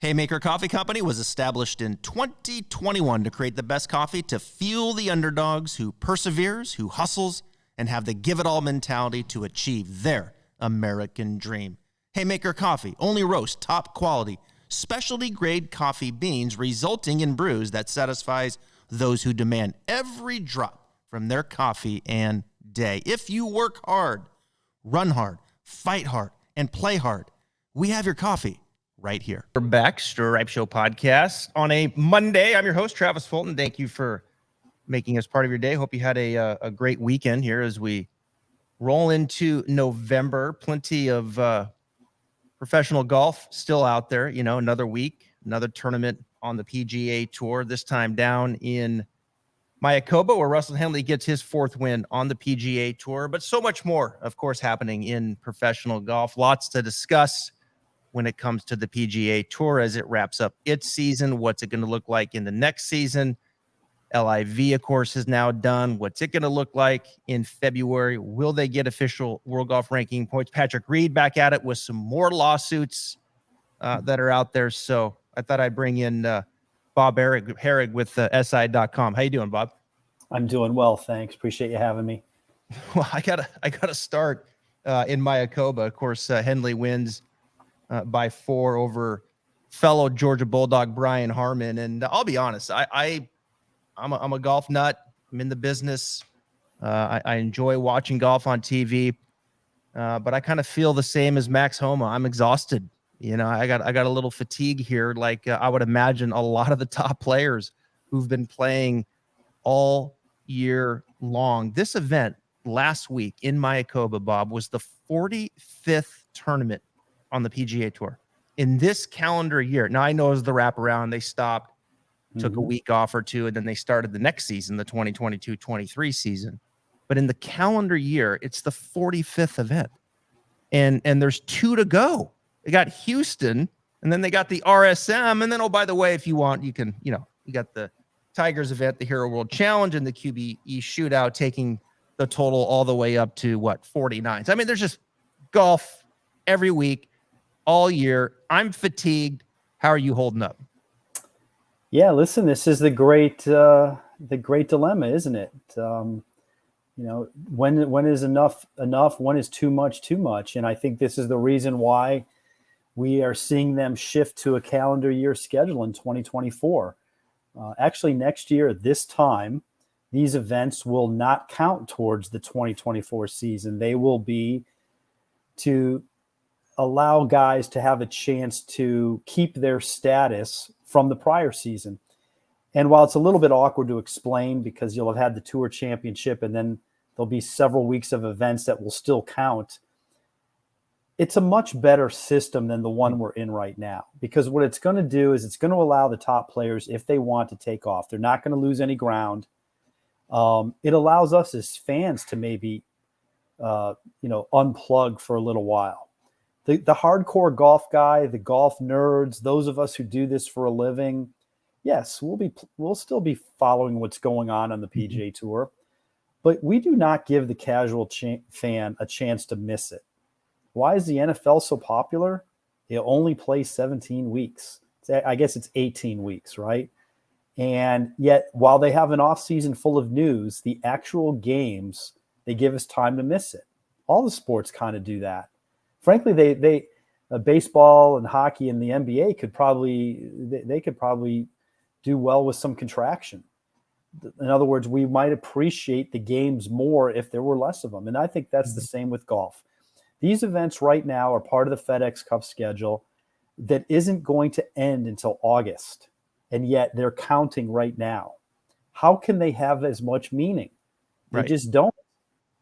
Haymaker Coffee Company was established in 2021 to create the best coffee to fuel the underdogs who perseveres, who hustles, and have the give-it-all mentality to achieve their American dream. Haymaker Coffee only roasts top quality, specialty grade coffee beans, resulting in brews that satisfies those who demand every drop from their coffee and day. If you work hard, run hard, fight hard, and play hard, we have your coffee right here. We're back, Stir Ripe Show podcast on a Monday. I'm your host, Travis Fulton. Thank you for making us part of your day. Hope you had a great weekend here as we roll into November. Plenty of professional golf still out there. You know, another week, another tournament on the PGA Tour, this time down in Mayakoba, where Russell Henley gets his fourth win on the PGA Tour. But so much more, of course, happening in professional golf. Lots to discuss when it comes to the PGA Tour as it wraps up its season. What's it going to look like in the next season? LIV, of course, is now done. What's it going to look like in February? Will they get official World Golf Ranking points? Patrick Reed back at it with some more lawsuits that are out there. So I thought I'd bring in Bob Harig with SI.com. How you doing, Bob? I'm doing well, thanks. Appreciate you having me. Well, I gotta start in Mayakoba. Of course, Henley wins by 4 over fellow Georgia Bulldog Brian Harman. And I'll be honest, I'm a golf nut. I'm in the business. I enjoy watching golf on TV, but I kind of feel the same as Max Homa. I'm exhausted. You know, I got a little fatigue here. Like I would imagine a lot of the top players who've been playing all year long. This event last week in Mayakoba, Bob, was the 45th tournament on the PGA Tour in this calendar year. Now I know it was the wraparound. They stopped, took a week off or two, and then they started the next season, the 2022-23 season. But in the calendar year, it's the 45th event. And there's 2 to go. They got Houston, and then they got the RSM. And then, oh, by the way, if you want, you can, you got the Tigers event, the Hero World Challenge, and the QBE shootout, taking the total all the way up to 49. So, I mean, there's just golf every week, all year. I'm fatigued. How are you holding up? Yeah, listen, this is the great dilemma, isn't it? When is enough? When is too much? And I think this is the reason why we are seeing them shift to a calendar year schedule in 2024. Actually, next year at this time, these events will not count towards the 2024 season. They will be to allow guys to have a chance to keep their status from the prior season. And while it's a little bit awkward to explain because you'll have had the Tour Championship and then there'll be several weeks of events that will still count, it's a much better system than the one we're in right now. Because what it's going to do is it's going to allow the top players, if they want, to take off. They're not going to lose any ground. It allows us as fans to maybe unplug for a little while. The hardcore golf guy, the golf nerds, those of us who do this for a living, yes, we'll still be following what's going on the PGA Tour, but we do not give the casual fan a chance to miss it. Why is the NFL so popular? They only play 17 weeks. I guess it's 18 weeks, right? And yet, while they have an offseason full of news, the actual games, they give us time to miss it. All the sports kind of do that. Frankly, they baseball and hockey and the NBA could probably do well with some contraction. In other words, we might appreciate the games more if there were less of them. And I think that's the same with golf. These events right now are part of the FedEx Cup schedule that isn't going to end until August. And yet they're counting right now. How can they have as much meaning? They just don't.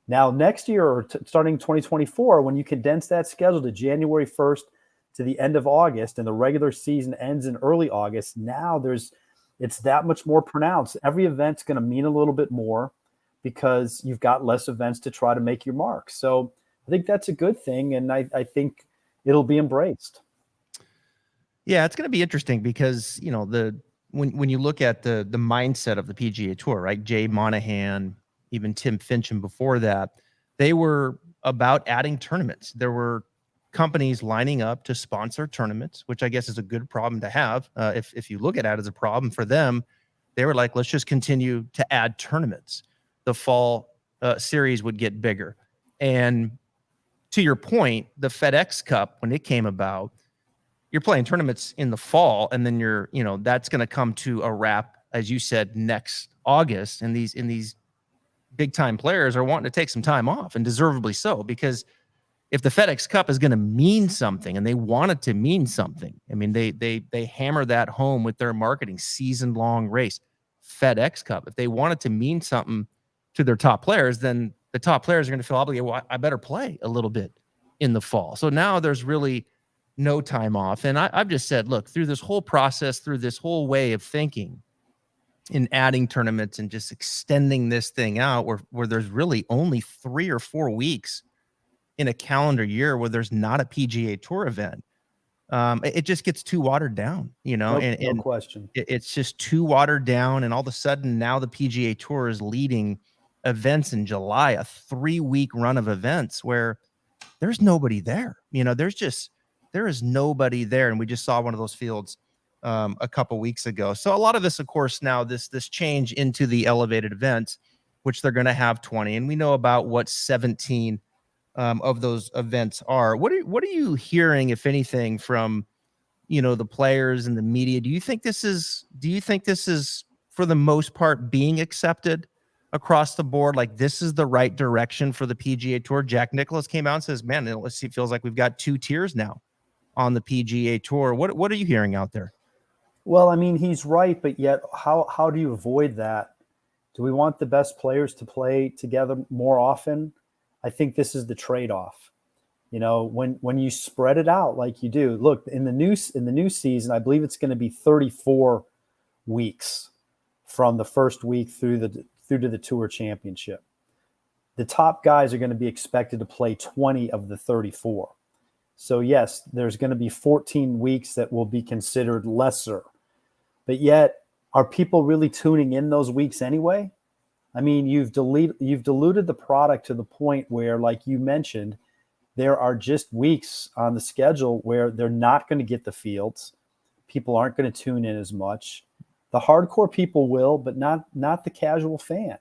Now, next year, or starting 2024, when you condense that schedule to January 1st to the end of August, and the regular season ends in early August, now it's that much more pronounced. Every event's going to mean a little bit more because you've got less events to try to make your mark. So I think that's a good thing, and I think it'll be embraced. Yeah, it's going to be interesting because, when you look at the mindset of the PGA Tour, right? Jay Monahan, even Tim Finchem before that, they were about adding tournaments. There were companies lining up to sponsor tournaments, which I guess is a good problem to have. If you look at it as a problem for them, they were like, let's just continue to add tournaments. The fall series would get bigger. And to your point, the FedEx Cup, when it came about, you're playing tournaments in the fall, and then that's going to come to a wrap, as you said, next August. And these big time players are wanting to take some time off, and deservedly so, because if the FedEx Cup is going to mean something, and they want it to mean something, I mean, they hammer that home with their marketing, season-long race, FedEx Cup. If they want it to mean something to their top players, then the top players are going to feel obligated. Well, I better play a little bit in the fall. So now there's really no time off. And I've just said, look, through this whole process, through this whole way of thinking in adding tournaments and just extending this thing out where there's really only 3 or 4 weeks in a calendar year where there's not a PGA Tour event, it just gets too watered down, No and question. It's just too watered down. And all of a sudden now the PGA Tour is leading events in July, a 3-week run of events where there's nobody there. There is nobody there. And we just saw one of those fields a couple weeks ago. So a lot of this, of course, now this change into the elevated events, which they're going to have 20, and we know about what 17 of those events are. What are you hearing, if anything, from the players and the media? Do you think this is for the most part being accepted across the board? Like, this is the right direction for the PGA Tour? Jack Nicklaus came out and says, man, it feels like we've got 2 tiers now on the PGA Tour. What are you hearing out there? Well, I mean, he's right, but yet how do you avoid that? Do we want the best players to play together more often? I think this is the trade-off. When you spread it out like you do. Look, in the new season, I believe it's going to be 34 weeks from the first week through to the Tour Championship. The top guys are going to be expected to play 20 of the 34. So yes, there's going to be 14 weeks that will be considered lesser. But yet, are people really tuning in those weeks anyway? I mean, you've diluted the product to the point where, like you mentioned, there are just weeks on the schedule where they're not going to get the fields. People aren't going to tune in as much. The hardcore people will, but not the casual fan.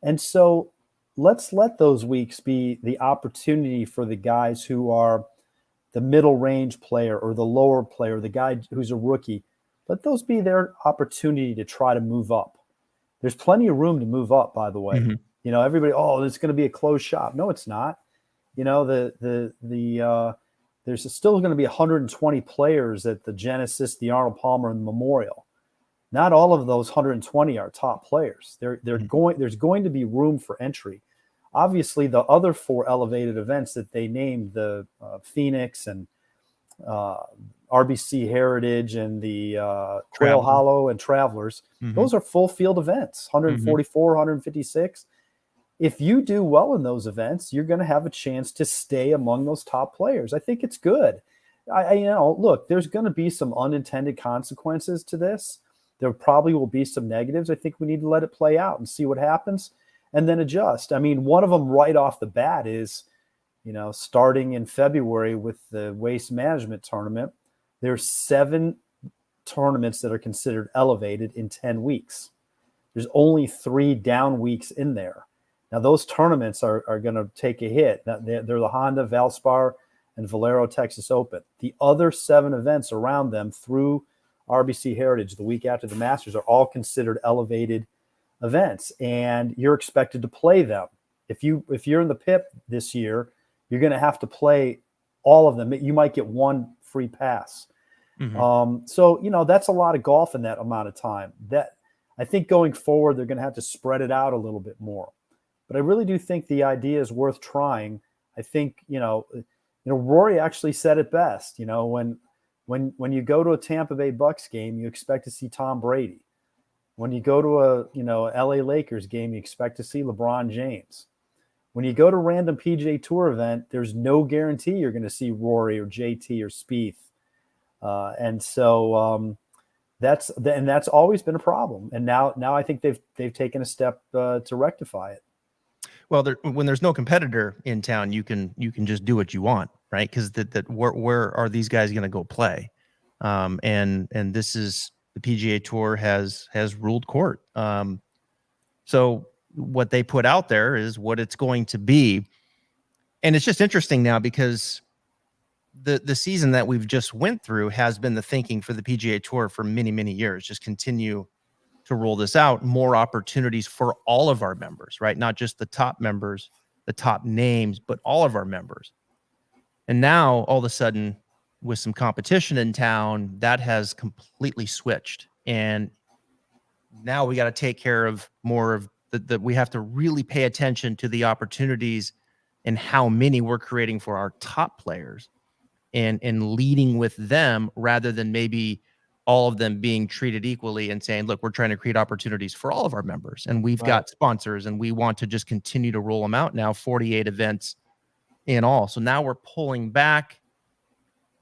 And so let's let those weeks be the opportunity for the guys who are the middle range player or the lower player, the guy who's a rookie. Let those be their opportunity to try to move up. There's plenty of room to move up, by the way. Mm-hmm. Everybody, it's going to be a closed shop. No, it's not. There's still going to be 120 players at the Genesis, the Arnold Palmer, and the Memorial. Not all of those 120 are top players. There's going to be room for entry. Obviously, the other 4 elevated events that they named, the Phoenix and RBC Heritage and the Trail Hollow and Travelers, those are full field events, 144, 156. If you do well in those events, you're going to have a chance to stay among those top players. I think it's good. Look, there's going to be some unintended consequences to this. There probably will be some negatives. I think we need to let it play out and see what happens and then adjust. I mean, one of them right off the bat is, starting in February with the Waste Management Tournament, there's 7 tournaments that are considered elevated in 10 weeks. There's only 3 down weeks in there. Now, those tournaments are going to take a hit. They're the Honda, Valspar, and Valero Texas Open. The other 7 events around them through RBC Heritage the week after the Masters are all considered elevated events, and you're expected to play them. If you're in the PIP this year, you're going to have to play all of them. You might get 1 free pass. So that's a lot of golf in that amount of time. That I think going forward, they're going to have to spread it out a little bit more. But I really do think the idea is worth trying. I think Rory actually said it best. When you go to a Tampa Bay Bucks game, you expect to see Tom Brady. When you go to a LA Lakers game, you expect to see LeBron James. When you go to a random PGA Tour event, there's no guarantee you're going to see Rory or JT or Spieth. And so that's always been a problem. And now I think they've taken a step to rectify it. Well, when there's no competitor in town, you can just do what you want. right? Because where are these guys going to go play? And this is the PGA Tour has ruled court. So what they put out there is what it's going to be, and it's just interesting now because the season that we've just went through has been the thinking for the PGA Tour for many years. Just continue to roll this out, more opportunities for all of our members, right? Not just the top members, the top names, but all of our members. And now all of a sudden, with some competition in town, that has completely switched. And now we got to take care of more of the we have to really pay attention to the opportunities and how many we're creating for our top players and leading with them rather than maybe all of them being treated equally and saying, look, we're trying to create opportunities for all of our members. And we've got sponsors and we want to just continue to roll them out now, 48 events in all. So now we're pulling back.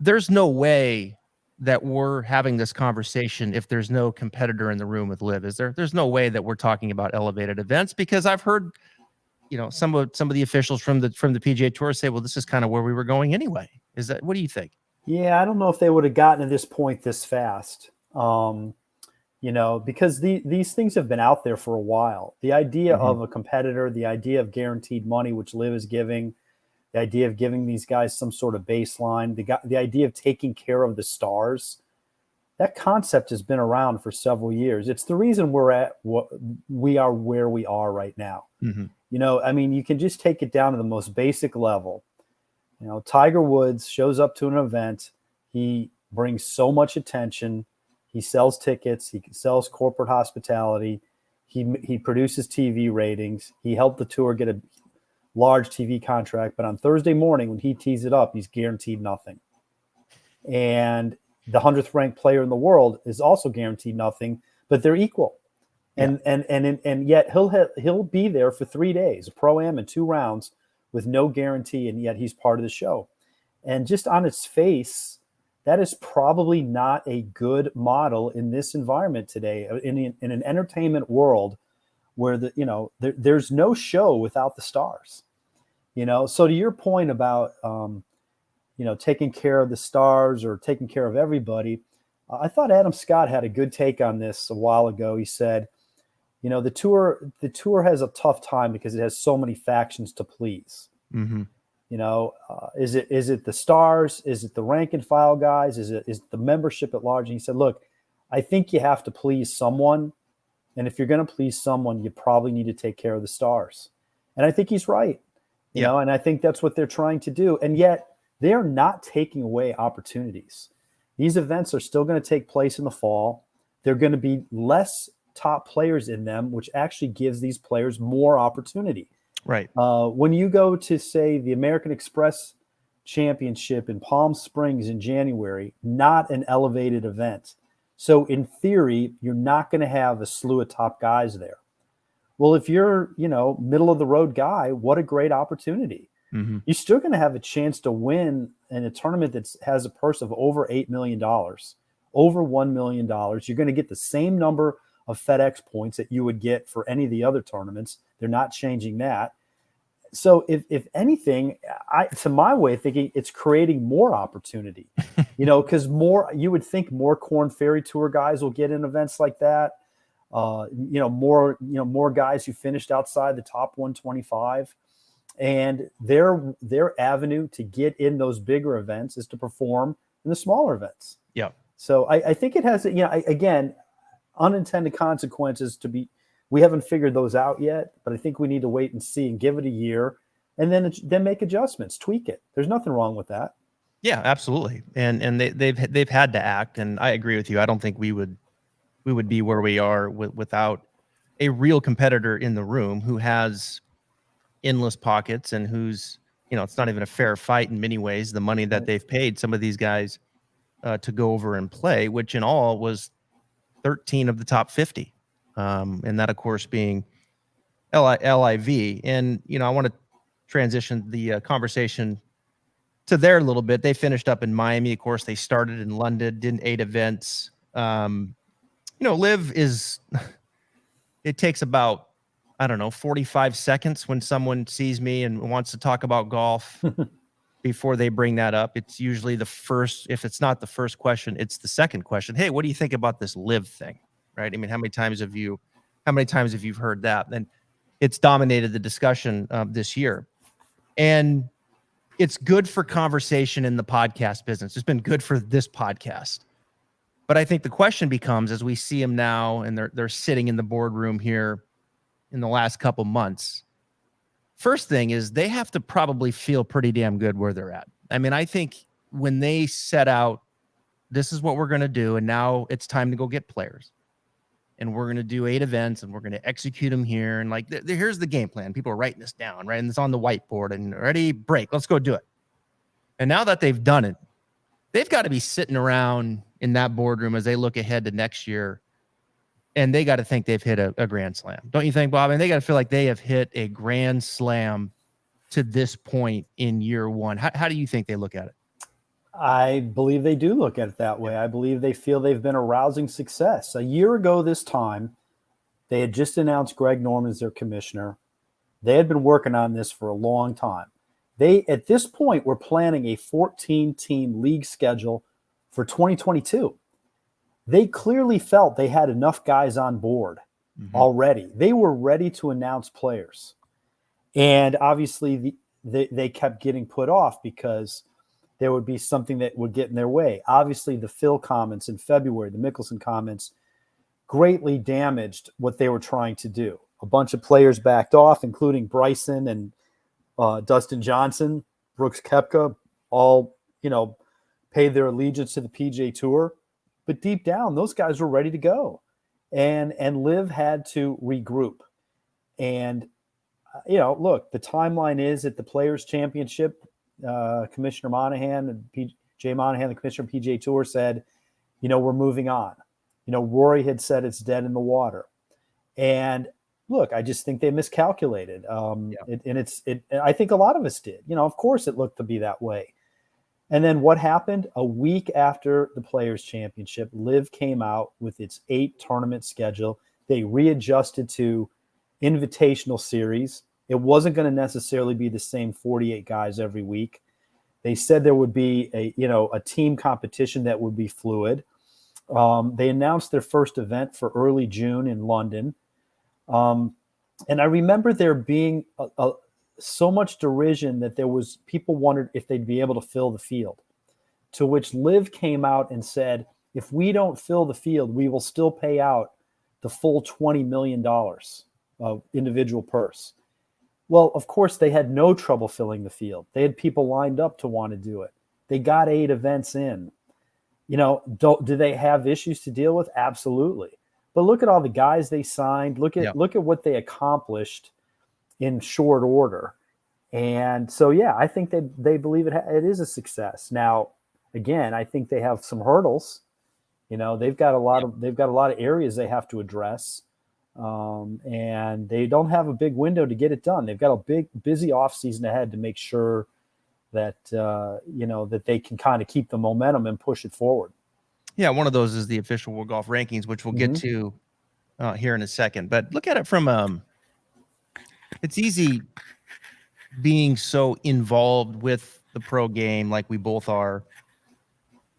There's no way that we're having this conversation if there's no competitor in the room with Liv, is there? There's no way that we're talking about elevated events, because I've heard, some of the officials from the PGA Tour say, well, this is kind of where we were going anyway. Is that, what do you think? Yeah, I don't know if they would have gotten to this point this fast. Because these things have been out there for a while. The idea of a competitor, the idea of guaranteed money, which Liv is giving, the idea of giving these guys some sort of baseline, the idea of taking care of the stars, that concept has been around for several years. It's the reason we are where we are right now. You can just take it down to the most basic level. Tiger Woods shows up to an event. He brings so much attention. He sells tickets. He sells corporate hospitality. He produces TV ratings. He helped the tour get a large TV contract. But on Thursday morning, when he tees it up, he's guaranteed nothing. And the 100th ranked player in the world is also guaranteed nothing, but they're equal. And yet he'll be there for 3 days, a pro-am and 2 rounds with no guarantee, and yet he's part of the show. And just on its face, that is probably not a good model in this environment today, in an entertainment world where there's no show without the stars. So to your point about taking care of the stars or taking care of everybody, I thought Adam Scott had a good take on this a while ago. He said, the tour has a tough time because it has so many factions to please. Is it the stars? Is it the rank and file guys? Is it the membership at large? And he said, look, I think you have to please someone. And if you're going to please someone, you probably need to take care of the stars. And I think he's right. And I think that's what they're trying to do. And yet they are not taking away opportunities. These events are still going to take place in the fall. They're going to be less top players in them, which actually gives these players more opportunity. Right. When you go to, say, the American Express Championship in Palm Springs in January, not an elevated event. So in theory, you're not going to have a slew of top guys there. Well, if you're, middle of the road guy, what a great opportunity. You're still going to have a chance to win in a tournament that has a purse of over $8 million, over $1 million. You're going to get the same number of FedEx points that you would get for any of the other tournaments. They're not changing that. So if anything, to my way of thinking, it's creating more opportunity, because you would think more Corn Ferry Tour guys will get in events like that. More guys who finished outside the top 125, and their avenue to get in those bigger events is to perform in the smaller events. Yeah. So I think it has, again, unintended consequences we haven't figured those out yet, but I think we need to wait and see and give it a year and then make adjustments, tweak it. There's nothing wrong with that. Yeah, absolutely. And they've had to act. And I agree with you. I don't think we would be where we are without a real competitor in the room who has endless pockets and who's, it's not even a fair fight in many ways. The money that they've paid some of these guys to go over and play, which in all was 13 of the top 50. And that, of course, being LIV. And, I want to transition the conversation to there a little bit. They finished up in Miami. Of course, they started in London, did 8 events. Liv is, it takes about, 45 seconds when someone sees me and wants to talk about golf before they bring that up. It's usually the first, if it's not the first question, it's the second question. Hey, what do you think about this live thing? Right. I mean, how many times have you heard that? And it's dominated the discussion this year. And it's good for conversation in the podcast business. It's been good for this podcast. But I think the question becomes, as we see them now, and they're sitting in the boardroom here in the last couple months, first thing is they have to probably feel pretty damn good where they're at. I mean, I think when they set out, this is what we're going to do, and now it's time to go get players. And we're going to do 8 events, and we're going to execute them here. And like, here's the game plan. People are writing this down, right? And it's on the whiteboard, and ready, break. Let's go do it. And now that they've done it, they've got to be sitting around in that boardroom as they look ahead to next year, and they got to think they've hit a grand slam. Don't you think, Bob? And they got to feel like they have hit a grand slam to this point in year one. How do you think they look at it? I believe they do look at it that way. I believe they feel they've been a rousing success. A year ago this time, they had just announced Greg Norman as their commissioner. They had been working on this for a long time. They, at this point, were planning a 14-team league schedule for 2022. They clearly felt they had enough guys on board already. They were ready to announce players. And obviously, they kept getting put off because there would be something that would get in their way. Obviously, the Phil comments in February, the Mickelson comments, greatly damaged what they were trying to do. A bunch of players backed off, including Bryson and Dustin Johnson, Brooks Koepka, all, paid their allegiance to the PGA Tour. But deep down, those guys were ready to go. And Liv had to regroup. And, look, the timeline is at the Players' Championship, Commissioner Monahan and Jay Monahan, the commissioner of PGA Tour, said, we're moving on. Rory had said it's dead in the water. And look, I just think they miscalculated. I think a lot of us did. Of course it looked to be that way. And then what happened? A week after the Players' Championship, Liv came out with its 8-tournament schedule. They readjusted to invitational series. It wasn't going to necessarily be the same 48 guys every week. They said there would be a team competition that would be fluid. They announced their first event for early June in London. And I remember there being so much derision that people wondered if they'd be able to fill the field, to which Liv came out and said, if we don't fill the field, we will still pay out the full $20 million of individual purse. Well, of course, they had no trouble filling the field. They had people lined up to want to do it. They got 8 events in. Do they have issues to deal with? Absolutely. But look at all the guys they signed. Look at what they accomplished in short order. And so, I think that they believe it is a success. Now, again, I think they have some hurdles. They've got a lot of areas they have to address. And they don't have a big window to get it done. They've got a big, busy offseason ahead to make sure that, that they can kind of keep the momentum and push it forward. Yeah, one of those is the official World Golf Rankings, which we'll get to here in a second. But look at it from it's easy being so involved with the pro game like we both are.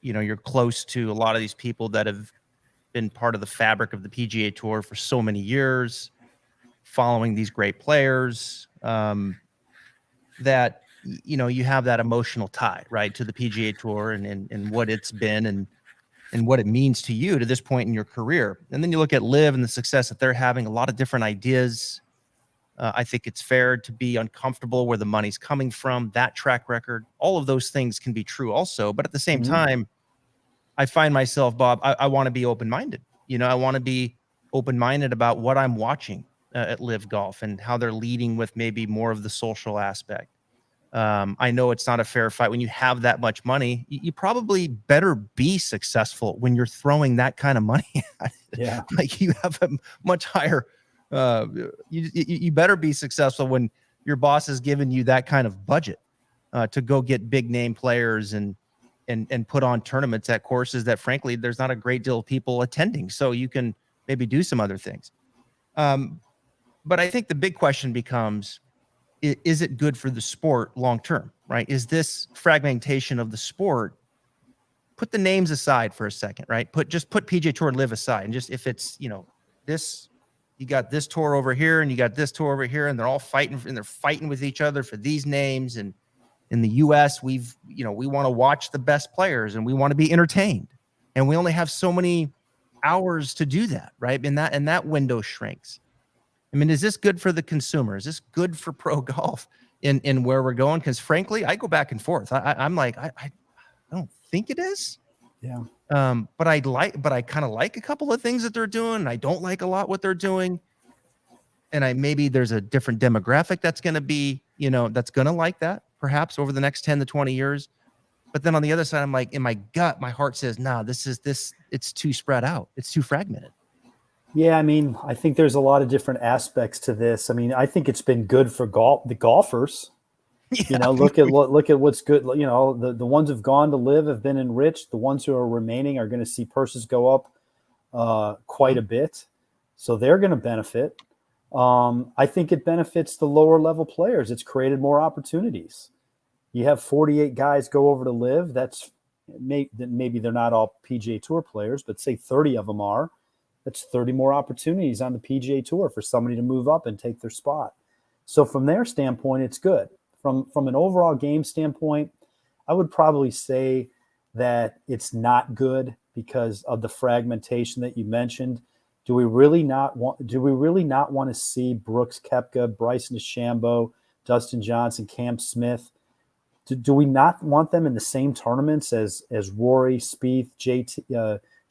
You're close to a lot of these people that have been part of the fabric of the PGA Tour for so many years, following these great players, that you have that emotional tie, right, to the PGA Tour and what it's been and what it means to you to this point in your career. And then you look at Liv and the success that they're having, a lot of different ideas. I think it's fair to be uncomfortable where the money's coming from, that track record. All of those things can be true also. But at the same time, I find myself, Bob, I want to be open-minded. I want to be open-minded about what I'm watching at Live Golf and how they're leading with maybe more of the social aspect. I know it's not a fair fight. When you have that much money, you probably better be successful when you're throwing that kind of money. Yeah. Like you have a much higher, you better be successful when your boss has given you that kind of budget to go get big name players and put on tournaments at courses that frankly, there's not a great deal of people attending. So you can maybe do some other things. But I think the big question becomes, is it good for the sport long term, right? Is this fragmentation of the sport? Put the names aside for a second, right? Just put PGA Tour Live aside, and just if it's, this, you got this tour over here and you got this tour over here, and they're all fighting and they're fighting with each other for these names. And in the US, we want to watch the best players and we want to be entertained, and we only have so many hours to do that, right? And that window shrinks. I mean, is this good for the consumer? Is this good for pro golf in where we're going? Because frankly, I go back and forth. I'm like, I don't think it is. Yeah. But I kind of like a couple of things that they're doing. I don't like a lot what they're doing. And maybe there's a different demographic that's going to be, that's going to like that perhaps over the next 10 to 20 years. But then on the other side, I'm like, in my gut, my heart says, nah, it's too spread out. It's too fragmented. Yeah. I mean, I think there's a lot of different aspects to this. I mean, I think it's been good for the golfers. Yeah. Look at what's good. The ones who've gone to Live have been enriched. The ones who are remaining are going to see purses go up quite a bit. So they're going to benefit. I think it benefits the lower level players. It's created more opportunities. You have 48 guys go over to Live. That's maybe they're not all PGA Tour players, but say 30 of them are. That's 30 more opportunities on the PGA Tour for somebody to move up and take their spot. So from their standpoint, it's good. From an overall game standpoint, I would probably say that it's not good because of the fragmentation that you mentioned. Do we really not want to see Brooks Koepka, Bryson DeChambeau, Dustin Johnson, Cam Smith? Do we not want them in the same tournaments as Rory, Spieth,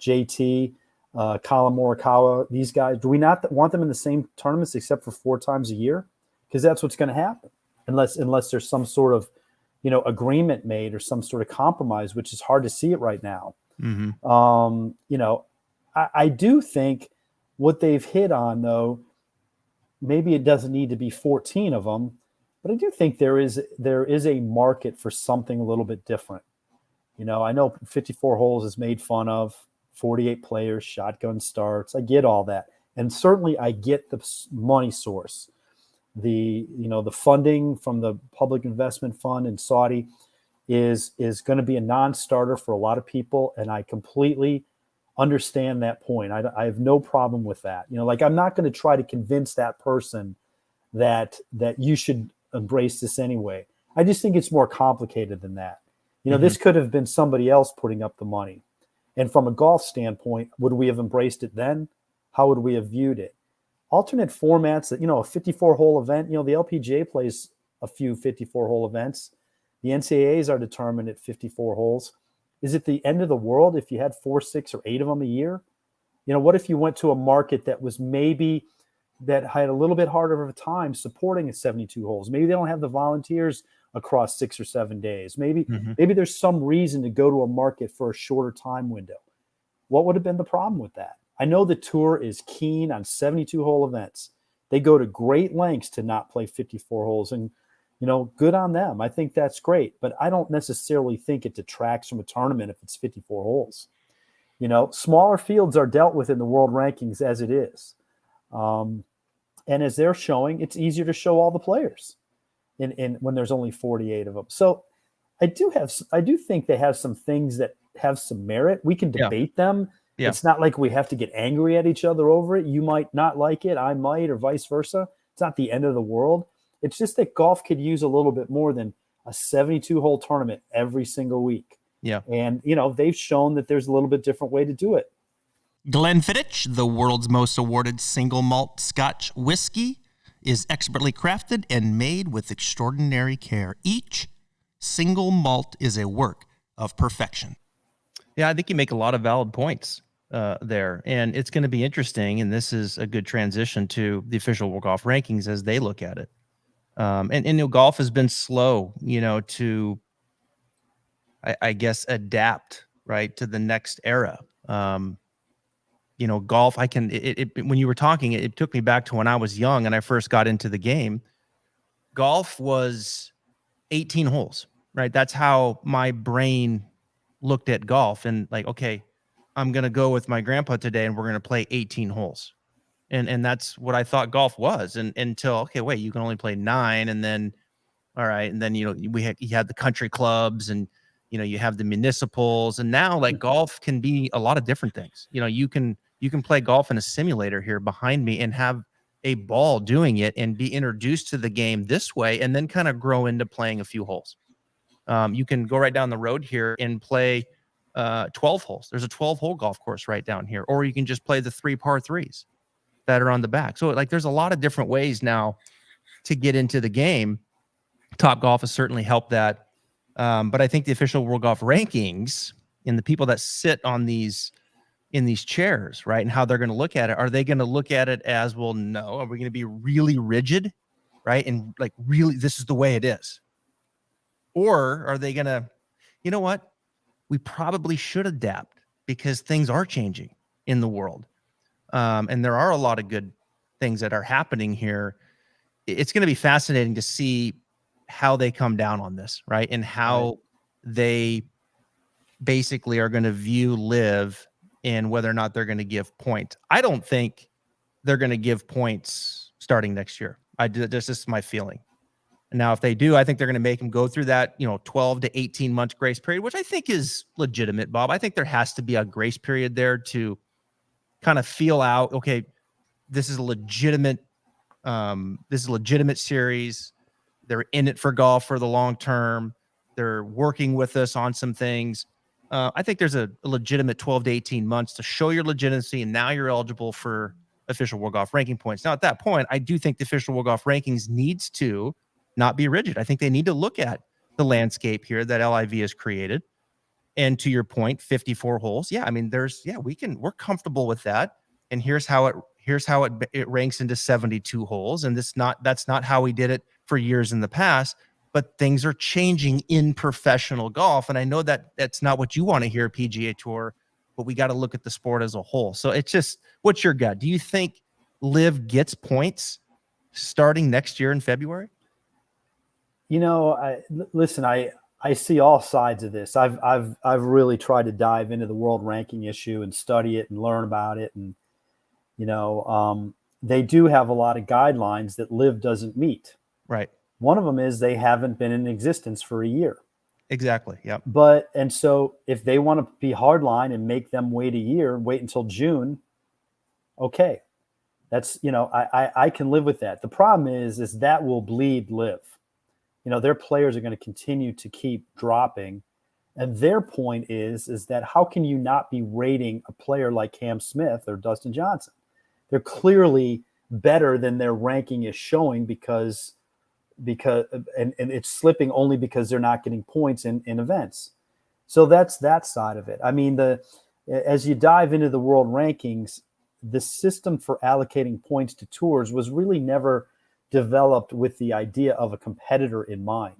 JT, Colin Morikawa, these guys? Do we not want them in the same tournaments except for 4 times a year? Because that's what's going to happen. Unless there's some sort of, agreement made or some sort of compromise, which is hard to see it right now. Mm-hmm. I do think what they've hit on, though, maybe it doesn't need to be 14 of them, but I do think there is a market for something a little bit different. I know 54 holes is made fun of, 48 players, shotgun starts. I get all that, and certainly I get the money source. The funding from the Public Investment Fund in Saudi is going to be a non-starter for a lot of people, and I completely understand that point. I have no problem with that. I'm not going to try to convince that person that you should embrace this anyway. I just think it's more complicated than that. This could have been somebody else putting up the money. And from a golf standpoint, would we have embraced it then? How would we have viewed it? Alternate formats that, a 54-hole event, the LPGA plays a few 54-hole events. The NCAAs are determined at 54 holes. Is it the end of the world if you had 4, 6, or 8 of them a year? What if you went to a market that had a little bit harder of a time supporting 72 holes? Maybe they don't have the volunteers across 6 or 7 days. Maybe there's some reason to go to a market for a shorter time window. What would have been the problem with that? I know the tour is keen on 72-hole events. They go to great lengths to not play 54 holes, and, good on them. I think that's great, but I don't necessarily think it detracts from a tournament if it's 54 holes. Smaller fields are dealt with in the world rankings as it is. And as they're showing, it's easier to show all the players in when there's only 48 of them. So I do think they have some things that have some merit. We can debate them. Yeah. It's not like we have to get angry at each other over it. You might not like it, I might, or vice versa. It's not the end of the world. It's just that golf could use a little bit more than a 72-hole tournament every single week. Yeah. And, they've shown that there's a little bit different way to do it. Glenfiddich, the world's most awarded single malt Scotch whiskey, is expertly crafted and made with extraordinary care. Each single malt is a work of perfection. Yeah, I think you make a lot of valid points there, and it's going to be interesting, and this is a good transition to the official World Golf Rankings as they look at it. And golf has been slow, to, I guess, adapt, right, to the next era. Golf, when you were talking, it took me back to when I was young and I first got into the game. Golf was 18 holes, right? That's how my brain looked at golf, and like, okay, I'm going to go with my grandpa today and we're going to play 18 holes. And that's what I thought golf was. And until, okay, wait, you can only play 9. And then, all right. And then, you had the country clubs, and, you have the municipals, and now like golf can be a lot of different things. You can play golf in a simulator here behind me and have a ball doing it and be introduced to the game this way, and then kind of grow into playing a few holes. You can go right down the road here and play 12 holes. There's a 12-hole golf course right down here, or you can just play the 3 par 3s that are on the back. So like, there's a lot of different ways now to get into the game. Top Golf has certainly helped that. But I think the official World Golf rankings and the people that sit on in these chairs, right, and how they're going to look at it, are they going to look at it as, well, no, are we going to be really rigid, right? And like, really, this is the way it is. Or are they going to, you know what? We probably should adapt because things are changing in the world. And there are a lot of good things that are happening here. It's going to be fascinating to see how they come down on this, right? And how they basically are going to view LIV and whether or not they're going to give points. I don't think they're going to give points starting next year. This is my feeling. Now, if they do, I think they're going to make them go through that, 12 to 18 months grace period, which I think is legitimate, Bob. I think there has to be a grace period there to kind of feel out, okay, this is a legitimate series. They're in it for golf for the long term. They're working with us on some things. I think there's a legitimate 12 to 18 months to show your legitimacy, and now you're eligible for official World Golf ranking points. Now, at that point, I do think the official World Golf rankings needs to not be rigid. I think they need to look at the landscape here that LIV has created. And to your point, 54 holes. Yeah, I mean, we're comfortable with that. And here's how it ranks into 72 holes. And that's not how we did it for years in the past. But things are changing in professional golf. And I know that that's not what you want to hear, PGA Tour, but we got to look at the sport as a whole. So it's just, what's your gut? Do you think LIV gets points starting next year in February? Listen, I see all sides of this. I've really tried to dive into the world ranking issue and study it and learn about it. And, they do have a lot of guidelines that LIV doesn't meet. Right. One of them is they haven't been in existence for a year. Exactly. Yep. And so if they want to be hardline and make them wait a year, wait until June, okay. That's, I can live with that. The problem is that will bleed LIV. Their players are going to continue to keep dropping. And their point is that how can you not be rating a player like Cam Smith or Dustin Johnson? They're clearly better than their ranking is showing because it's slipping only because they're not getting points in events. So that's that side of it. I mean, as you dive into the world rankings, the system for allocating points to tours was really never developed with the idea of a competitor in mind.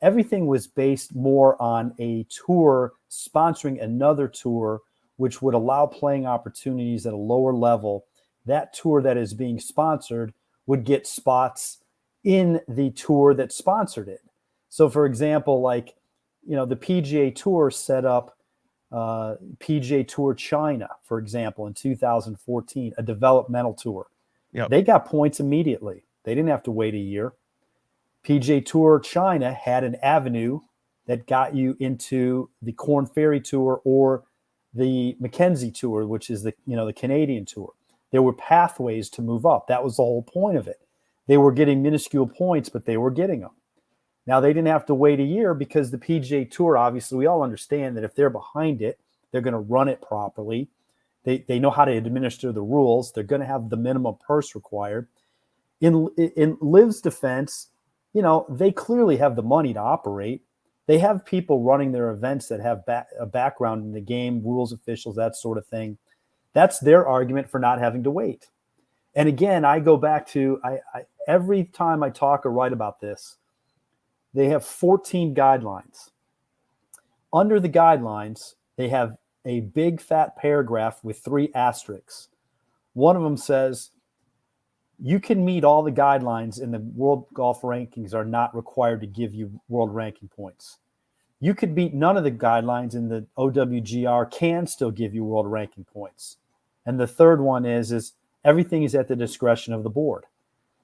Everything was based more on a tour sponsoring another tour, which would allow playing opportunities at a lower level. That tour that is being sponsored would get spots in the tour that sponsored it. So, for example, like, the PGA Tour set up PGA Tour China, for example, in 2014, a developmental tour. Yep. They got points immediately. They didn't have to wait a year. PGA Tour China had an avenue that got you into the Korn Ferry Tour or the Mackenzie Tour, which is the Canadian Tour. There were pathways to move up. That was the whole point of it. They were getting minuscule points, but they were getting them. Now, they didn't have to wait a year because the PGA Tour, obviously, we all understand that if they're behind it, they're going to run it properly. They know how to administer the rules. They're going to have the minimum purse required. In LIV's defense, they clearly have the money to operate. They have people running their events that have a background in the game, rules officials, that sort of thing. That's their argument for not having to wait. And again, I go back to every time I talk or write about this, they have 14 guidelines. Under the guidelines, they have a big fat paragraph with 3 asterisks. One of them says, you can meet all the guidelines in the World Golf Rankings are not required to give you world ranking points. You could beat none of the guidelines in the OWGR can still give you world ranking points. And the third one is Everything is at the discretion of the board.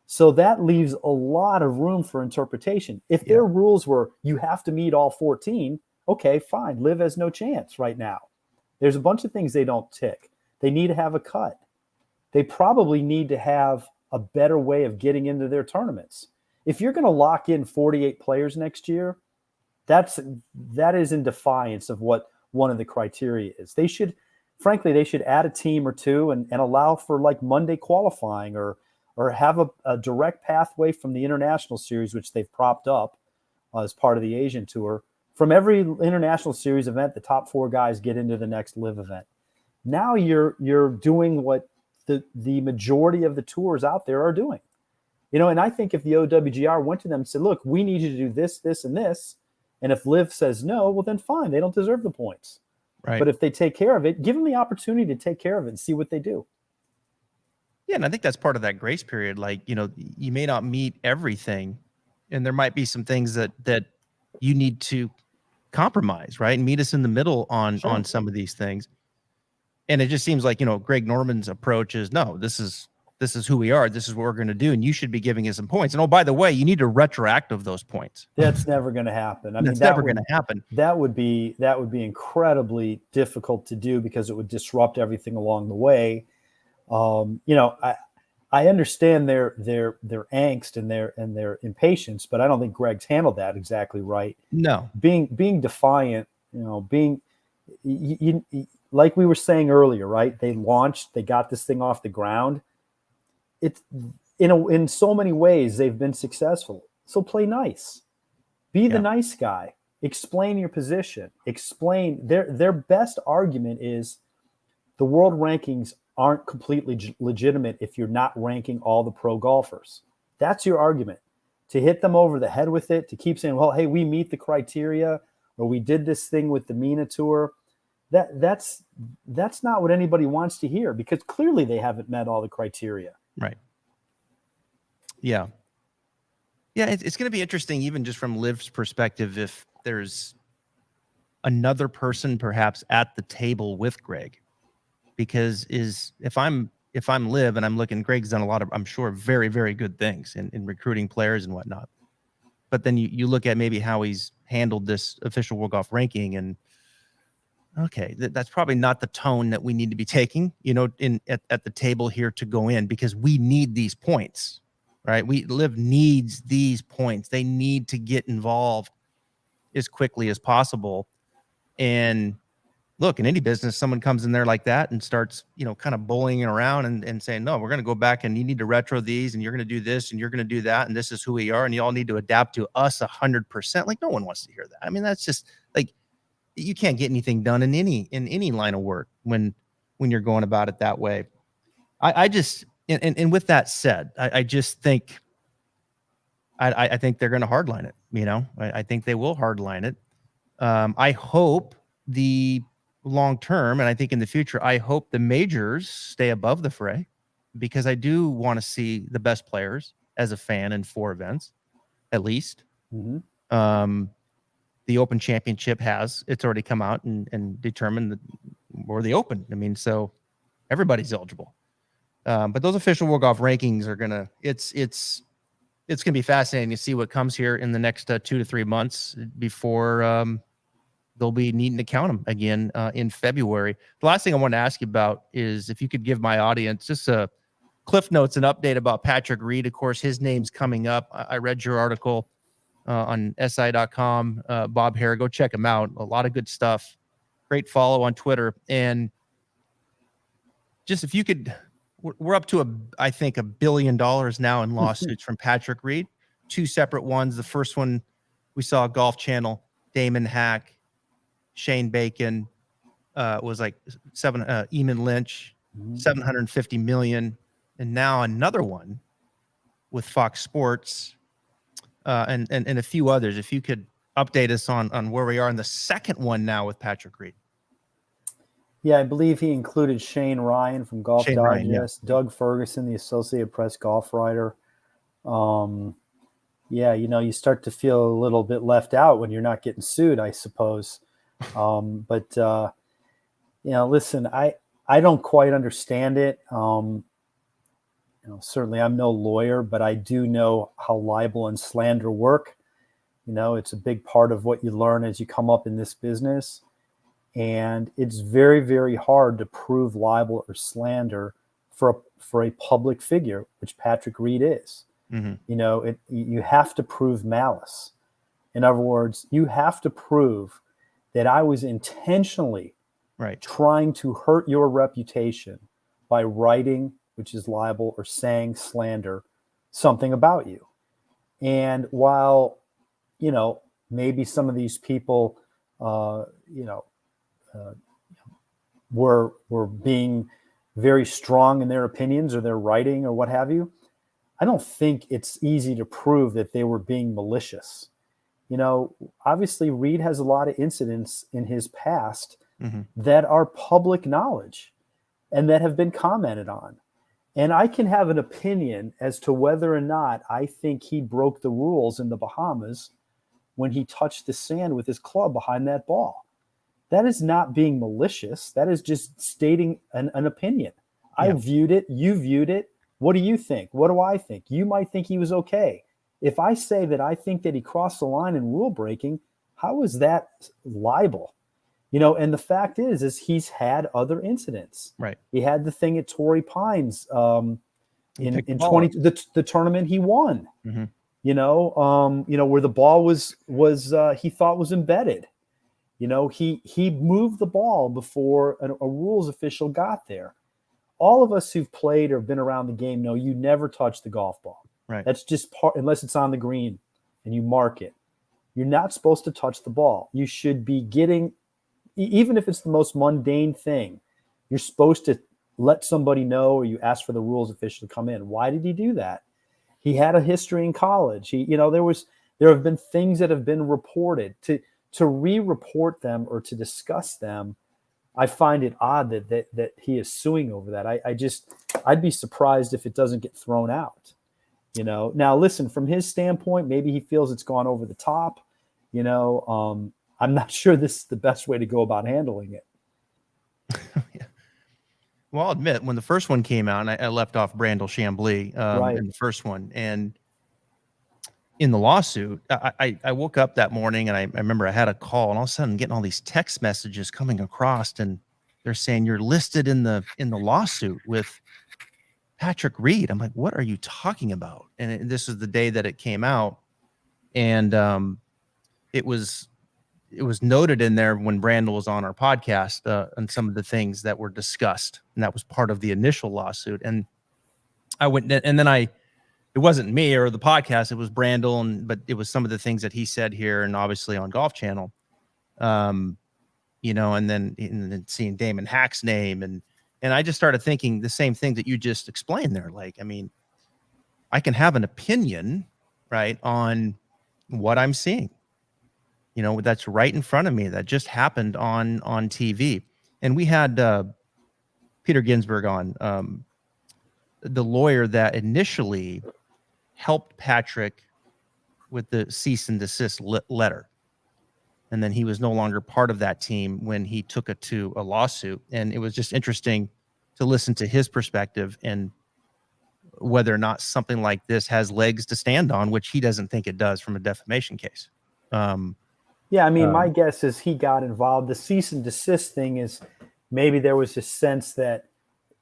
So that leaves a lot of room for interpretation. If their rules were you have to meet all 14, okay, fine. Live has no chance right now. There's a bunch of things they don't tick. They need to have a cut. They probably need to have a better way of getting into their tournaments. If you're going to lock in 48 players next year, that is in defiance of what one of the criteria is. They should add a team or two and allow for like Monday qualifying or have a direct pathway from the international series, which they've propped up as part of the Asian tour. From every international series event, the top 4 guys get into the next live event. Now you're doing what the majority of the tours out there are doing. And I think if the OWGR went to them and said, look, we need you to do this, this, and this, and if Liv says no, well, then fine, they don't deserve the points. Right. But if they take care of it, give them the opportunity to take care of it and see what they do. Yeah, and I think that's part of that grace period. Like, you may not meet everything, and there might be some things that you need to compromise, right? And meet us in the middle on some of these things. And it just seems like, Greg Norman's approach is, no, this is who we are. This is what we're going to do. And you should be giving us some points. And by the way, you need to retroactive those points. That's never going to happen. That's never going to happen. That would be incredibly difficult to do because it would disrupt everything along the way. I understand their angst and their impatience, but I don't think Greg's handled that exactly right. No, being defiant, like we were saying earlier, right? They got this thing off the ground. It's in so many ways they've been successful. So play nice, be the nice guy, explain your position, explain their best argument is the world rankings aren't completely legitimate if you're not ranking all the pro golfers. That's your argument. To hit them over the head with it, to keep saying, well, hey, we meet the criteria, or we did this thing with the MENA tour. That's not what anybody wants to hear because clearly they haven't met all the criteria. Right. Yeah. Yeah, it's going to be interesting, even just from Liv's perspective, if there's another person perhaps at the table with Greg. Because if I'm Liv and I'm looking, Greg's done a lot of, I'm sure, very, very good things in recruiting players and whatnot. But then you look at maybe how he's handled this official World Golf ranking, and okay, that's probably not the tone that we need to be taking, at the table here to go in, because we need these points, right? Liv needs these points. They need to get involved as quickly as possible. And look, in any business, someone comes in there like that and starts, kind of bullying around and saying, no, we're going to go back and you need to retro these and you're going to do this and you're going to do that. And this is who we are. And you all need to adapt to us 100%. Like, no one wants to hear that. I mean, that's just like, you can't get anything done in any line of work when you're going about it that way. I just, and with that said, I just think, I think they're going to hardline it. I think they will hardline it. I hope the long term, and I think in the future, I hope the majors stay above the fray, because I do want to see the best players as a fan in 4 events, at least. Mm-hmm. The Open Championship it's already come out and determined or the Open. I mean, so everybody's eligible. But those official World Golf rankings are gonna. It's gonna be fascinating to see what comes here in the next 2 to 3 months before they'll be needing to count them again in February. The last thing I want to ask you about is if you could give my audience just a Cliff Notes, an update about Patrick Reed. Of course, his name's coming up. I read your article on si.com. Bob Harig, go check him out. A lot of good stuff. Great follow on Twitter. And just if you could, we're up to I think $1 billion now in lawsuits from Patrick Reed. 2 separate ones. The first one we saw Golf Channel, Damon Hack, Shane Bacon, was like Eamon Lynch, $750 million, and now another one with Fox Sports, and a few others. If you could update us on where we are in the second one now with Patrick Reed. Yeah, I believe he included Shane Ryan from Golf Digest, Ryan, yeah. Doug Ferguson, the Associated Press golf writer. Yeah, you start to feel a little bit left out when you're not getting sued, I suppose. But listen, I don't quite understand it. certainly I'm no lawyer, but I do know how libel and slander work. It's a big part of what you learn as you come up in this business. And it's very, very hard to prove libel or slander for a public figure, which Patrick Reed is. Mm-hmm. You have to prove malice. In other words, you have to prove that I was intentionally trying to hurt your reputation by writing, which is libel, or saying slander, something about you. And while, maybe some of these people, were being very strong in their opinions or their writing or what have you, I don't think it's easy to prove that they were being malicious. Obviously Reed has a lot of incidents in his past that are public knowledge and that have been commented on. And I can have an opinion as to whether or not I think he broke the rules in the Bahamas when he touched the sand with his club behind that ball. That is not being malicious. That is just stating an opinion. Yeah. I viewed it. You viewed it. What do you think? What do I think? You might think he was okay. If I say that I think that he crossed the line in rule breaking, how is that libel? And the fact is he's had other incidents. Right. He had the thing at Torrey Pines in the tournament he won. Mm-hmm. Where the ball was he thought was embedded. He moved the ball before a rules official got there. All of us who've played or been around the game know you never touch the golf ball. Right. That's just part, unless it's on the green and you mark it. You're not supposed to touch the ball. You should be getting, even if it's the most mundane thing, you're supposed to let somebody know, or you ask for the rules official to come in. Why did he do that? He had a history in college. There have been things that have been reported. To re-report them or to discuss them, I find it odd that he is suing over that. I'd be surprised if it doesn't get thrown out. Now listen, from his standpoint, maybe he feels it's gone over the top. I'm not sure this is the best way to go about handling it. Yeah. Well, I'll admit, when the first one came out, and I left off Brandel Chambly in the first one, and in the lawsuit, I woke up that morning and I remember I had a call, and all of a sudden I'm getting all these text messages coming across, and they're saying you're listed in the lawsuit with Patrick Reed. I'm like, what are you talking about? And this is the day that it came out, and it was noted in there when Brandel was on our podcast and some of the things that were discussed, and that was part of the initial lawsuit. And I went, and then it wasn't me or the podcast, it was Brandel, but it was some of the things that he said here and obviously on Golf Channel, and then seeing Damon Hack's name. And I just started thinking the same thing that you just explained there. Like, I mean, I can have an opinion, right, on what I'm seeing, that's right in front of me, that just happened on TV. And we had Peter Ginsburg on, the lawyer that initially helped Patrick with the cease and desist letter. And then he was no longer part of that team when he took it to a lawsuit. And it was just interesting to listen to his perspective and whether or not something like this has legs to stand on, which he doesn't think it does from a defamation case. My guess is he got involved. The cease and desist thing is maybe there was a sense that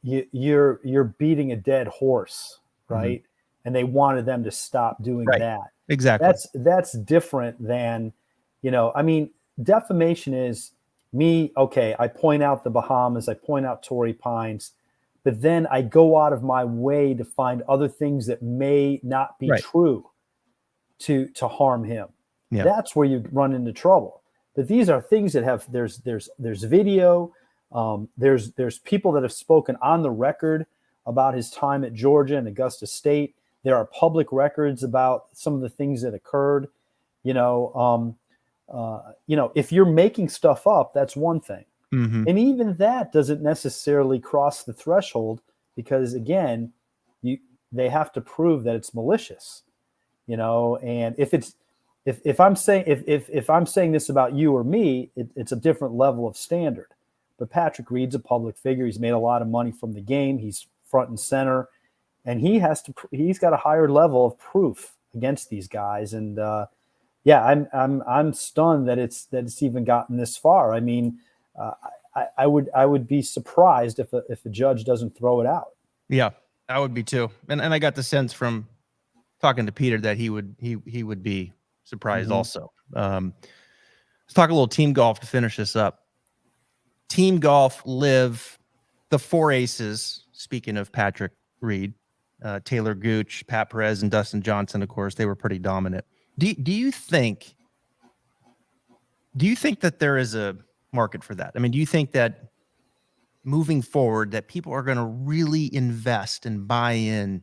you're beating a dead horse, right? Mm-hmm. And they wanted them to stop doing that. Exactly. That's different than, defamation is me. Okay, I point out the Bahamas, I point out Torrey Pines, but then I go out of my way to find other things that may not be true to harm him. Yeah. That's where you run into trouble. But these are things that have there's video. There's people that have spoken on the record about his time at Georgia and Augusta State. There are public records about some of the things that occurred. If you're making stuff up, that's one thing. Mm-hmm. And even that doesn't necessarily cross the threshold because, again, they have to prove that it's malicious. And if I'm saying this about you or me, it's a different level of standard. But Patrick Reed's a public figure. He's made a lot of money from the game. He's front and center. and he's got a higher level of proof against these guys. And yeah, I'm stunned that it's even gotten this far. I mean, I would be surprised if a judge doesn't throw it out. Yeah, I would be too. And I got the sense from talking to Peter that he would be surprised also. Let's talk a little team golf to finish this up. Team golf, live, the four aces. Speaking of Patrick Reed, Taylor Gooch, Pat Perez, and Dustin Johnson, of course, they were pretty dominant. Do you think that there is a market for that? I mean, do you think that moving forward that people are going to really invest and buy in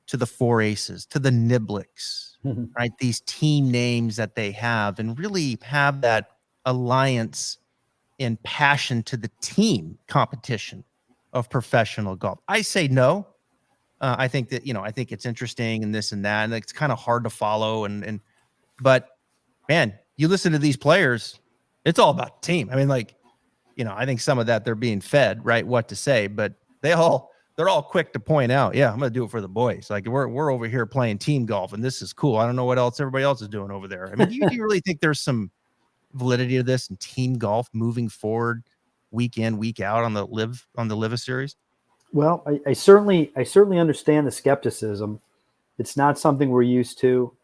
to the four aces, to the Niblicks, right? These team names that they have, and really have that alliance and passion to the team competition of professional golf? I say no. I think that, I think it's interesting and this and that, and it's kind of hard to follow. But man, you listen to these players, it's all about the team. I mean, like, I think some of that they're being fed, right, what to say, but they're all quick to point out, yeah, I'm going to do it for the boys. Like we're over here playing team golf and this is cool. I don't know what else everybody else is doing over there. I mean, do you really think there's some validity to this and team golf moving forward week in, week out on the Live series? Well, I certainly understand the skepticism. It's not something we're used to.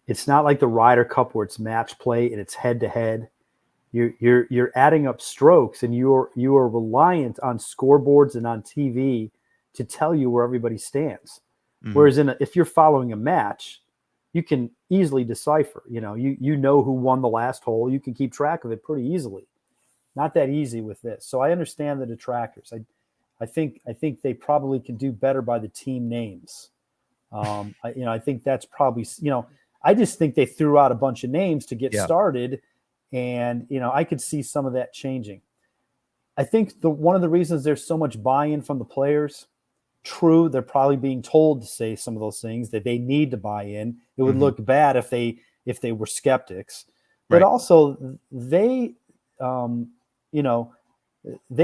It's not like the Ryder Cup where it's match play and it's head to head. You're adding up strokes, and you are reliant on scoreboards and on TV to tell you where everybody stands. Mm-hmm. Whereas if you're following a match, you can easily decipher. You know who won the last hole. You can keep track of it pretty easily. Not that easy with this. So I understand the detractors. I think they probably can do better by the team names. I think that's probably, I just think they threw out a bunch of names to get started, and I could see some of that changing. I think one of the reasons there's so much buy-in from the players, true, they're probably being told to say some of those things that they need to buy in. It would look bad if they were skeptics, but also they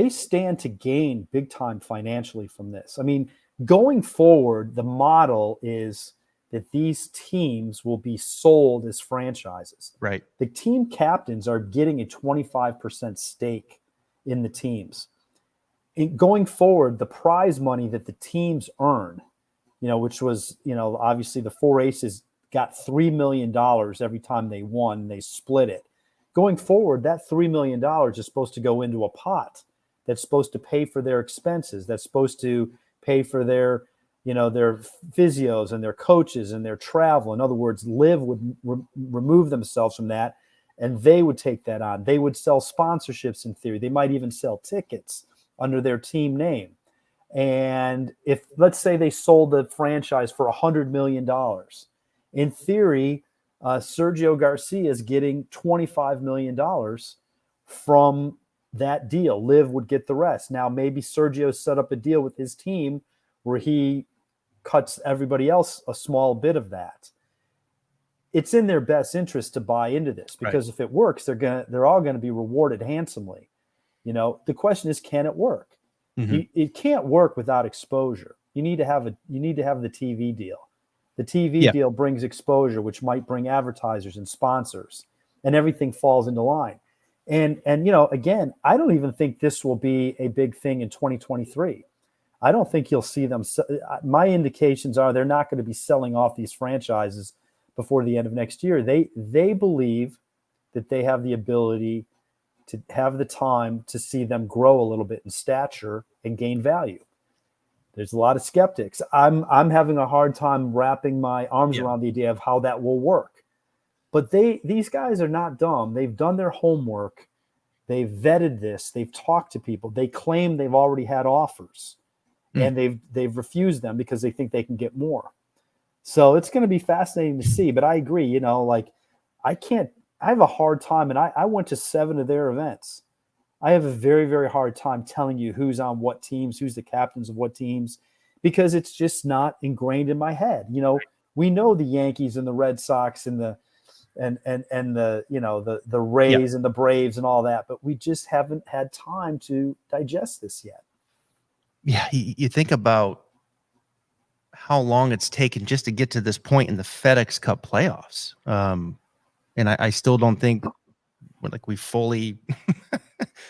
stand to gain big time financially from this. I mean, going forward, the model is that these teams will be sold as franchises. Right. The team captains are getting a 25% stake in the teams. Going forward, the prize money that the teams earn, which was, obviously the four aces got $3 million every time they won, they split it. Going forward, that $3 million is supposed to go into a pot that's supposed to pay for their expenses. That's supposed to pay for their physios and their coaches and their travel. In other words, Live would remove themselves from that, and they would take that on. They would sell sponsorships in theory. They might even sell tickets under their team name. And if, let's say, they sold the franchise for $100 million, in theory, Sergio Garcia is getting $25 million from that deal. Live would get the rest. Now, maybe Sergio set up a deal with his team where he cuts everybody else a small bit of that. It's in their best interest to buy into this, because if it works, they're all going to be rewarded handsomely. The question is, can it work? Mm-hmm. It can't work without exposure. You need to have the TV deal. The TV deal brings exposure, which might bring advertisers and sponsors, and everything falls into line. And again, I don't even think this will be a big thing in 2023. I don't think you'll see them. My indications are they're not going to be selling off these franchises before the end of next year. They believe that they have the ability to have the time to see them grow a little bit in stature and gain value. There's a lot of skeptics. I'm having a hard time wrapping my arms around the idea of how that will work. But these guys are not dumb. They've done their homework. They've vetted this. They've talked to people. They claim they've already had offers, and they've refused them because they think they can get more. So it's going to be fascinating to see. But I agree. I have a hard time, and I went to 7 of their events. I have a very, very hard time telling you who's on what teams, who's the captains of what teams, because it's just not ingrained in my head. We know the Yankees and the Red Sox and the Rays and the Braves and all that, but we just haven't had time to digest this yet. Yeah, you think about how long it's taken just to get to this point in the FedEx Cup playoffs. And I still don't think we fully,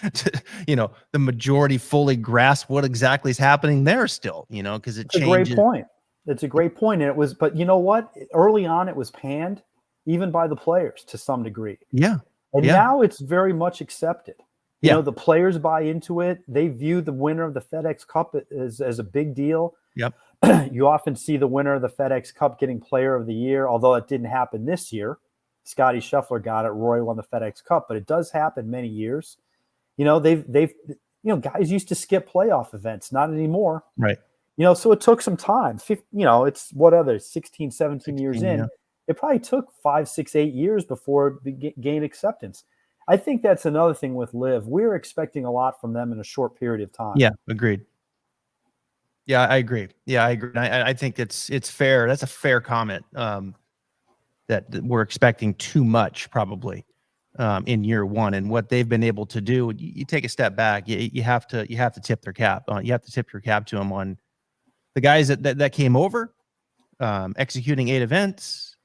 the majority fully grasp what exactly is happening there still, because it It's a great changes. point. It's a great point, and it was. But you know what? Early on, it was panned, even by the players to some degree, Yeah. and Yeah. now it's very much accepted. Yeah. The players buy into it. They view the winner of the FedEx Cup as a big deal. Yep. You often see the winner of the FedEx Cup getting Player of the Year, although it didn't happen this year. Scotty Scheffler got it. Roy won the FedEx Cup, but it does happen many years. They've guys used to skip playoff events, not anymore. Right. So it took some time. It's what other 16, 17 years in. Yeah. It probably took 5, 6, 8 years before it gained acceptance. I think that's another thing with Liv. We're expecting a lot from them in a short period of time. Yeah. Agreed. Yeah, I agree. I think it's fair. That's a fair comment. That we're expecting too much probably in year one, and what they've been able to do. You take a step back. You have to tip their cap. You have to tip your cap to them on the guys that came over, executing 8 events,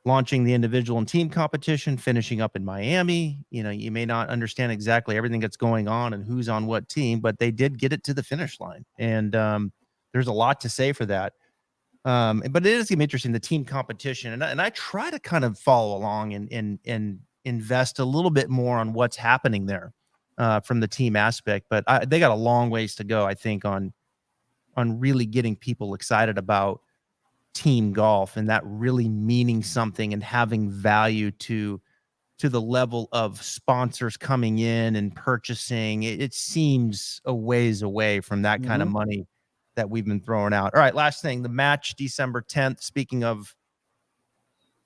launching the individual and team competition, finishing up in Miami. You may not understand exactly everything that's going on and who's on what team, but they did get it to the finish line, and there's a lot to say for that. But it is going to be interesting, the team competition, and I try to kind of follow along and invest a little bit more on what's happening there from the team aspect. But they got a long ways to go, I think, on really getting people excited about team golf and that really meaning something and having value to the level of sponsors coming in and purchasing. It seems a ways away from that kind of money that we've been throwing out. All right, last thing, the match December 10th. Speaking of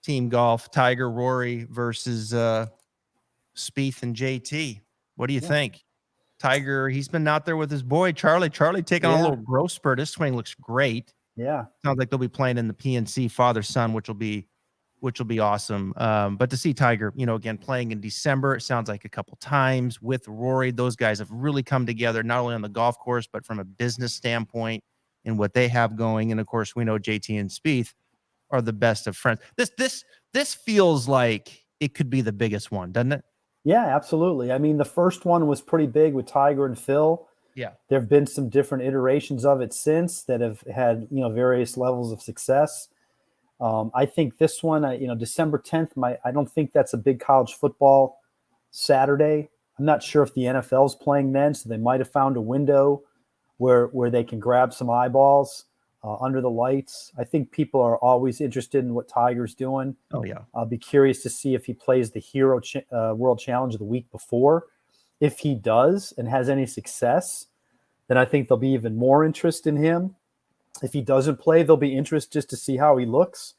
team golf, Tiger, Rory versus Spieth and JT. What do you think? Tiger, he's been out there with his boy Charlie. Charlie taking on a little growth spurt. His swing looks great. Yeah, sounds like they'll be playing in the PNC father-son, which will be awesome. But to see Tiger, again, playing in December, it sounds like a couple times with Rory. Those guys have really come together, not only on the golf course, but from a business standpoint and what they have going. And of course, we know JT and Spieth are the best of friends. This feels like it could be the biggest one, doesn't it? Yeah, absolutely. I mean, the first one was pretty big with Tiger and Phil. Yeah. There have been some different iterations of it since that have had, various levels of success. I think this one, December 10th, I don't think that's a big college football Saturday. I'm not sure if the NFL's playing then, so they might have found a window where they can grab some eyeballs under the lights. I think people are always interested in what Tiger's doing. Oh, yeah. I'll be curious to see if he plays the Hero World Challenge the week before. If he does and has any success, then I think there'll be even more interest in him. If he doesn't play, there'll be interest just to see how he looks.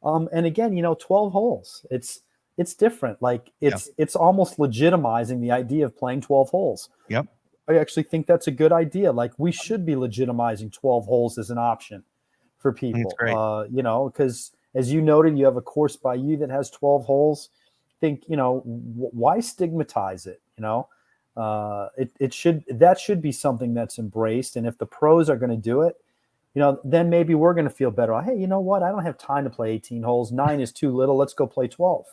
And again, 12 holes. It's different. Like it's almost legitimizing the idea of playing 12 holes. Yep. I actually think that's a good idea. Like we should be legitimizing 12 holes as an option for people. Because as you noted, you have a course by you that has 12 holes. Think, why stigmatize it? That should be something that's embraced. And if the pros are going to do it, then maybe we're going to feel better. Hey, you know what? I don't have time to play 18 holes. 9 is too little. Let's go play 12.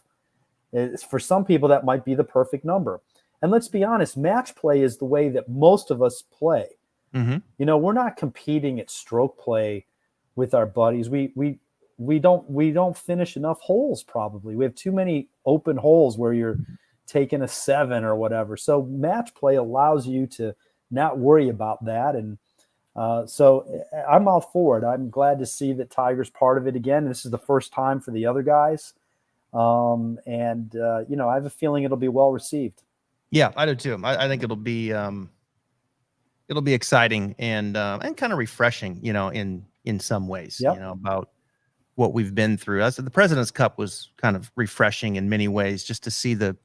For some people, that might be the perfect number. And let's be honest, match play is the way that most of us play. Mm-hmm. We're not competing at stroke play with our buddies. We don't finish enough holes. Probably we have too many open holes where you're taking a 7 or whatever. So match play allows you to not worry about that. And so I'm all for it. I'm glad to see that Tiger's part of it again. This is the first time for the other guys. I have a feeling it'll be well received. Yeah, I do too. I think it'll be exciting and kind of refreshing, in some ways, about what we've been through. The President's Cup was kind of refreshing in many ways, just to see the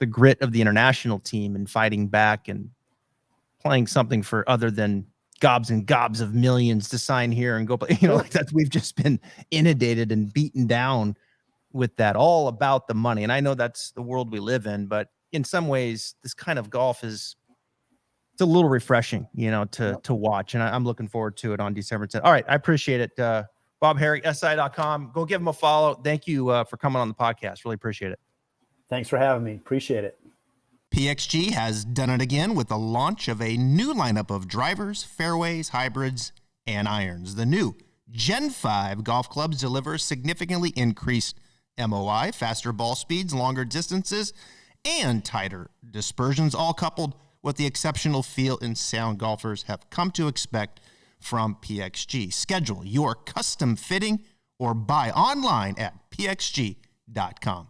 grit of the international team and fighting back and playing something for other than gobs and gobs of millions to sign here and go play, like that. We've just been inundated and beaten down with that, all about the money. And I know that's the world we live in, but in some ways, this kind of golf it's a little refreshing, to watch. And I'm looking forward to it on December 10th. All right. I appreciate it. Bob Harig, SI.com. Go give him a follow. Thank you for coming on the podcast. Really appreciate it. Thanks for having me. Appreciate it. PXG has done it again with the launch of a new lineup of drivers, fairways, hybrids, and irons. The new Gen 5 golf clubs deliver significantly increased MOI, faster ball speeds, longer distances, and tighter dispersions, all coupled with the exceptional feel and sound golfers have come to expect from PXG. Schedule your custom fitting or buy online at pxg.com.